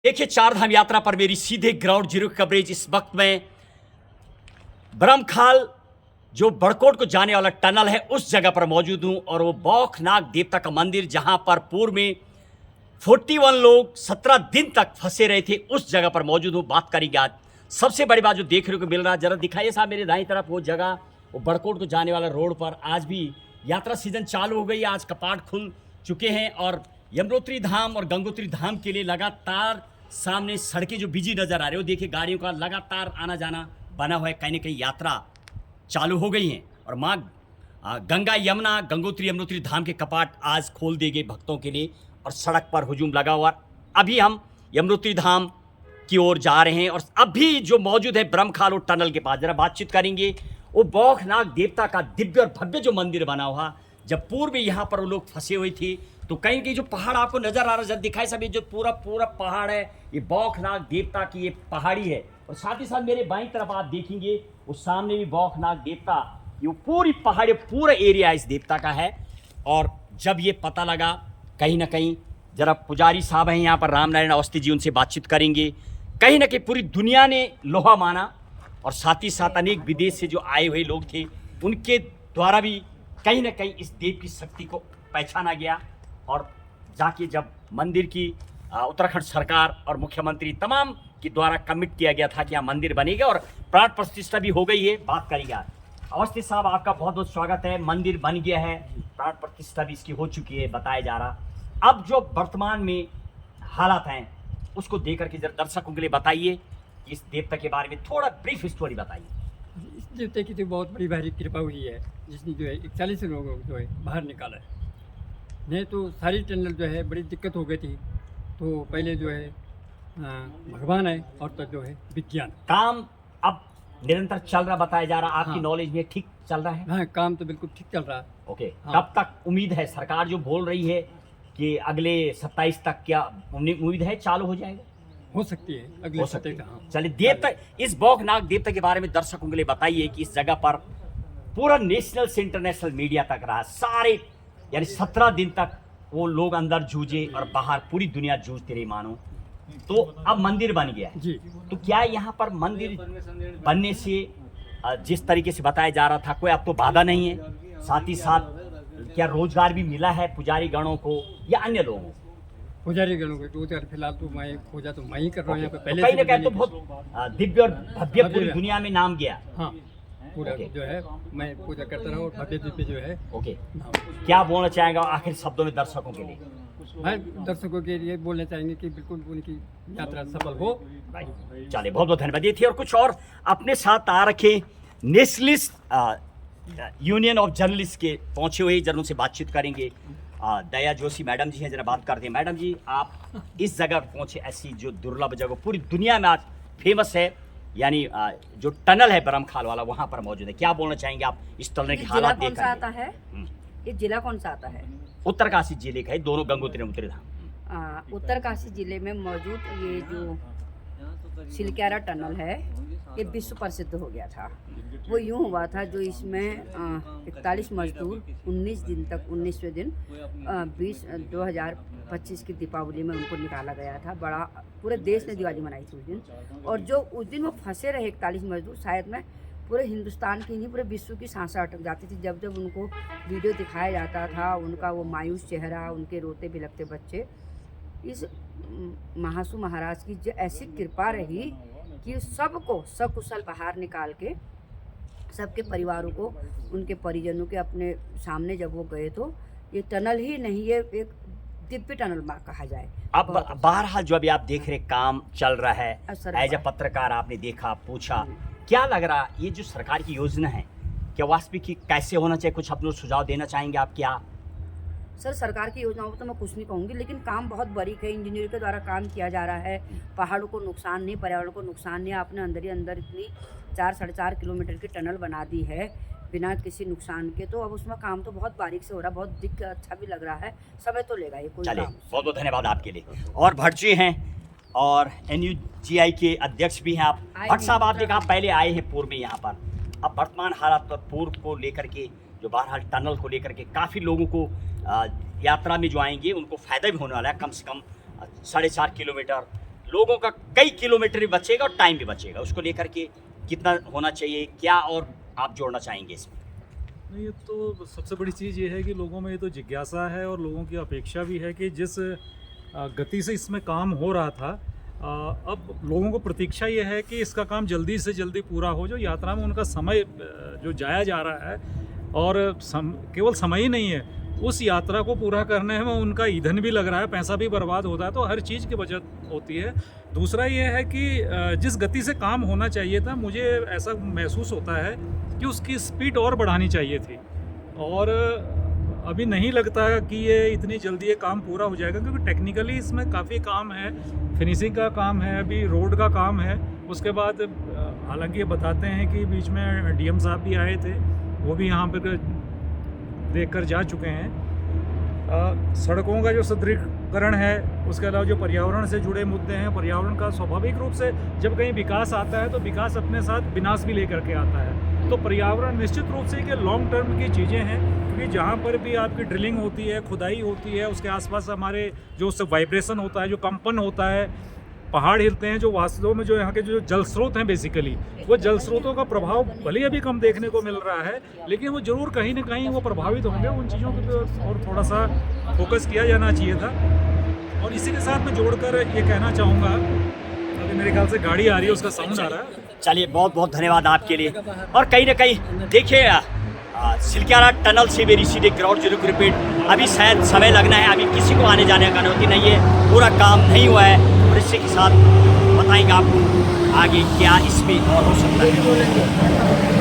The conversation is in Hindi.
देखिए, चारधाम यात्रा पर मेरी सीधे ग्राउंड जीरो कवरेज। इस वक्त में ब्रह्मखाल जो बड़कोट को जाने वाला टनल है उस जगह पर मौजूद हूं और वो बौखनाग देवता का मंदिर जहां पर पूर्व में 41 लोग 17 दिन तक फंसे रहे थे उस जगह पर मौजूद हूं। बात करेंगे आज सबसे बड़ी बात जो देखने को मिल रहा है, जरा दिखाइए साहब मेरे दाईं तरफ वो जगह, वो बड़कोट को जाने वाला रोड पर आज भी यात्रा सीजन चालू हो गई है। आज कपाट खुल चुके हैं और यमुनोत्री धाम और गंगोत्री धाम के लिए लगातार सामने सड़कें जो बिजी नजर आ रही हो, देखिए गाड़ियों का लगातार आना जाना बना हुआ है। कहीं ना कहीं यात्रा चालू हो गई हैं और माँ गंगा यमुना गंगोत्री यमुनोत्री धाम के कपाट आज खोल दिए गए भक्तों के लिए और सड़क पर हुजूम लगा हुआ। अभी हम यमुनोत्री धाम की ओर जा रहे हैं और अभी जो मौजूद है ब्रह्मखाल टनल के पास, जरा बातचीत करेंगे। वो बौखनाग देवता का दिव्य और भव्य जो मंदिर बना हुआ, जब पूर्व में यहाँ पर वो लोग फंसे हुए थे तो कहीं कहीं जो पहाड़ आपको नजर आ रहा है, जब दिखाई सभी जो पूरा पूरा पहाड़ है, ये बौखनाग देवता की ये पहाड़ी है। और साथ ही साथ मेरे बाईं तरफ आप देखेंगे उस सामने भी बौखनाग देवता, ये पूरी पहाड़ी पूरा एरिया इस देवता का है। और जब ये पता लगा कहीं ना कहीं, जरा पुजारी साहब हैं यहाँ पर राम नारायण अवस्थी जी, उनसे बातचीत करेंगे। कहीं ना कहीं पूरी दुनिया ने लोहा माना और साथ ही साथ अनेक विदेश से जो आए हुए लोग थे उनके द्वारा भी कहीं ना कहीं इस देव की शक्ति को पहचाना गया। और जाके जब मंदिर की उत्तराखंड सरकार और मुख्यमंत्री तमाम के द्वारा कमिट किया गया था कि यहाँ मंदिर बनेगा और प्राण प्रतिष्ठा भी हो गई है। बात करेंगे आज। अवस्थी साहब आपका बहुत बहुत स्वागत है। मंदिर बन गया है, प्राण प्रतिष्ठा भी इसकी हो चुकी है बताया जा रहा। अब जो वर्तमान में हालात हैं उसको देख करके जरा दर्शकों के लिए बताइए, इस देवता के बारे में थोड़ा ब्रीफ स्टोरी बताइए। इस देवता की तो बहुत बड़ी भारी कृपा हुई है, जिसने जो है 41 लोगों को जो है बाहर निकाला है। नहीं तो सारी टनल जो है बड़ी दिक्कत हो गई थी। तो पहले जो है भगवान है और तो जो है विज्ञान। काम अब निरंतर चल रहा बताया जा रहा, आपकी हाँ। नॉलेज में ठीक चल रहा है? हाँ, काम तो बिल्कुल ठीक चल रहा है। ओके, हाँ। कब तक उम्मीद है? सरकार जो बोल रही है कि अगले 27 तक, क्या उम्मीद है चालू हो जाएगा? हो सकती है अगले हो सकती सप्ताह है। का। हाँ। चलिए, देवता, इस बौखनाग देवता के बारे में दर्शकों के लिए बताइए कि इस जगह पर पूरा नेशनल से इंटरनेशनल मीडिया तक रहा, सारे यानी 17 दिन तक वो लोग अंदर जूझे और बाहर पूरी दुनिया जूझती रही मानो। तो अब मंदिर बन गया है जी। तो क्या यहाँ पर मंदिर बनने से जिस तरीके से बताया जा रहा था कोई अब तो बाधा नहीं है? साथ ही साथ क्या रोजगार भी मिला है पुजारी गणों को या अन्य लोगों को? पुजारी गणों को रोजगार फिलहाल तो मैं पूजा तो मैं ही कर रहा हूँ यहाँ पे। तो पहले कहीं से ना भी कहीं तो मैंने- बहुत दिव्य और भव्य पूरी दुनिया में नाम गया। हाँ, पूरा ओके। जो है मैं पूजा करता रहा और भव्य दिव्य जो है ओके, नाम। क्या बोलना चाहेगा आखिर शब्दों में दर्शकों के लिए? मैं दर्शकों के लिए बोलना चाहेंगे कि बिल्कुल उनकी यात्रा सफल हो। चलिए, बहुत बहुत धन्यवाद। ये थी और कुछ और अपने साथ आ रखे नेशनलिस्ट यूनियन ऑफ जर्नलिस्ट के पहुंचे हुए, जरा उनसे बातचीत करेंगे। दया जोशी मैडम जी हैं, जरा बात करते हैं। मैडम जी, आप इस जगह पहुंचे, ऐसी जो दुर्लभ जगह पूरी दुनिया में आज फेमस है, यानी जो टनल है ब्रह्मखाल वाला वहां पर मौजूद है, क्या बोलना चाहेंगे आप इस टनल की हालात देख आता है? ये जिला कौन सा आता है? उत्तरकाशी जिले का है, दोनों गंगोत्री यमुनोत्री धाम। उत्तरकाशी जिले में मौजूद ये जो सिलक्यारा टनल है ये विश्व प्रसिद्ध हो गया था। वो यूँ हुआ था जो इसमें 41 मजदूर 19 दिन तक 19वें दिन 2025 की दीपावली में उनको निकाला गया था। बड़ा पूरे देश ने दिवाली मनाई थी उस दिन। और जो उस दिन वो फंसे रहे 41 मजदूर, शायद में पूरे हिंदुस्तान की नहीं पूरे विश्व की सांसें अटक जाती थी। जब जब उनको वीडियो दिखाया जाता था, उनका वो मायूस चेहरा, उनके रोते बिलखते बच्चे, इस महासु महाराज की जो ऐसी कृपा रही कि सबको सकुशल बाहर निकाल के सबके परिवारों को, उनके परिजनों के अपने सामने जब वो गए तो ये टनल ही नहीं, ये एक दिव्य टनल कहा जाए। अब बहरहाल जो अभी आप देख रहे काम चल रहा है, असर एज ए पत्रकार आपने देखा, पूछा, क्या लग रहा ये जो सरकार की योजना है क्या वास्तविक कैसे होना चाहिए? कुछ अपने सुझाव देना चाहेंगे आप? क्या सर, सरकार की योजनाओं पर तो मैं कुछ नहीं कहूँगी, लेकिन काम बहुत बारीक है। इंजीनियर के द्वारा काम किया जा रहा है। पहाड़ों को नुकसान नहीं, पर्यावरण को नुकसान नहीं। आपने अंदर ही अंदर इतनी 4-4.5 किलोमीटर की टनल बना दी है बिना किसी नुकसान के। तो अब उसमें काम तो बहुत बारीक से हो रहा है, बहुत दिख अच्छा भी लग रहा है। समय तो लेगा ये कोई चले, काम। बहुत बहुत धन्यवाद आपके लिए। और भट्ट जी हैं और NUGI के अध्यक्ष भी हैं आप। भट्ट साहब, आप देखा पहले आए हैं पूर्व में यहाँ पर, अब वर्तमान हालात पर पूर्व को लेकर के, जो बहरहाल टनल को लेकर के काफ़ी लोगों को यात्रा में जो आएंगे उनको फ़ायदा भी होने वाला है। कम से कम 4.5 किलोमीटर लोगों का कई किलोमीटर भी बचेगा और टाइम भी बचेगा। उसको लेकर के कितना होना चाहिए, क्या और आप जोड़ना चाहेंगे इसमें? नहीं, ये तो सबसे बड़ी चीज़ ये है कि लोगों में ये तो जिज्ञासा है और लोगों की अपेक्षा भी है कि जिस गति से इसमें काम हो रहा था, अब लोगों को प्रतीक्षा ये है कि इसका काम जल्दी से जल्दी पूरा हो। जो यात्रा में उनका समय जो जाया जा रहा है, और केवल समय ही नहीं है, उस यात्रा को पूरा करने में उनका ईंधन भी लग रहा है, पैसा भी बर्बाद होता है, तो हर चीज़ की बचत होती है। दूसरा ये है कि जिस गति से काम होना चाहिए था, मुझे ऐसा महसूस होता है कि उसकी स्पीड और बढ़ानी चाहिए थी, और अभी नहीं लगता कि ये इतनी जल्दी ये काम पूरा हो जाएगा, क्योंकि टेक्निकली इसमें काफ़ी काम है, फिनिशिंग का काम है, अभी रोड का काम है। उसके बाद हालांकि ये बताते हैं कि बीच में डीएम साहब भी आए थे, वो भी यहाँ पर देख कर जा चुके हैं। सड़कों का जो सुदृढ़ीकरण है, उसके अलावा जो पर्यावरण से जुड़े मुद्दे हैं, पर्यावरण का स्वाभाविक रूप से जब कहीं विकास आता है तो विकास अपने साथ विनाश भी लेकर के आता है। तो पर्यावरण निश्चित रूप से कि लॉन्ग टर्म की चीज़ें हैं, क्योंकि जहाँ पर भी आपकी ड्रिलिंग होती है, खुदाई होती है, उसके आसपास हमारे जो उससे वाइब्रेशन होता है, जो कंपन होता है, पहाड़ हिलते हैं, जो वास्तव में जो यहाँ के जो जल स्रोत हैं, बेसिकली वो जल स्रोतों का प्रभाव भले अभी कम देखने को मिल रहा है, लेकिन वो जरूर कहीं ना कहीं वो प्रभावित होंगे। उन चीज़ों पर और थोड़ा सा फोकस किया जाना चाहिए था। और इसी के साथ मैं जोड़कर ये कहना चाहूँगा, अभी मेरे ख्याल से गाड़ी आ रही है, उसका साउंड आ रहा है। चलिए, बहुत बहुत धन्यवाद आपके लिए। और कहीं ना कहीं देखिए, सिलक्यारा टनल से मेरी सीधे ग्राउंड जीरो की रिपीट, अभी शायद समय लगना है, अभी किसी को आने जाने का अनुमति नहीं है, पूरा काम नहीं हुआ है, और इसी के साथ बताएंगे आपको आगे क्या इसमें और हो सकता है।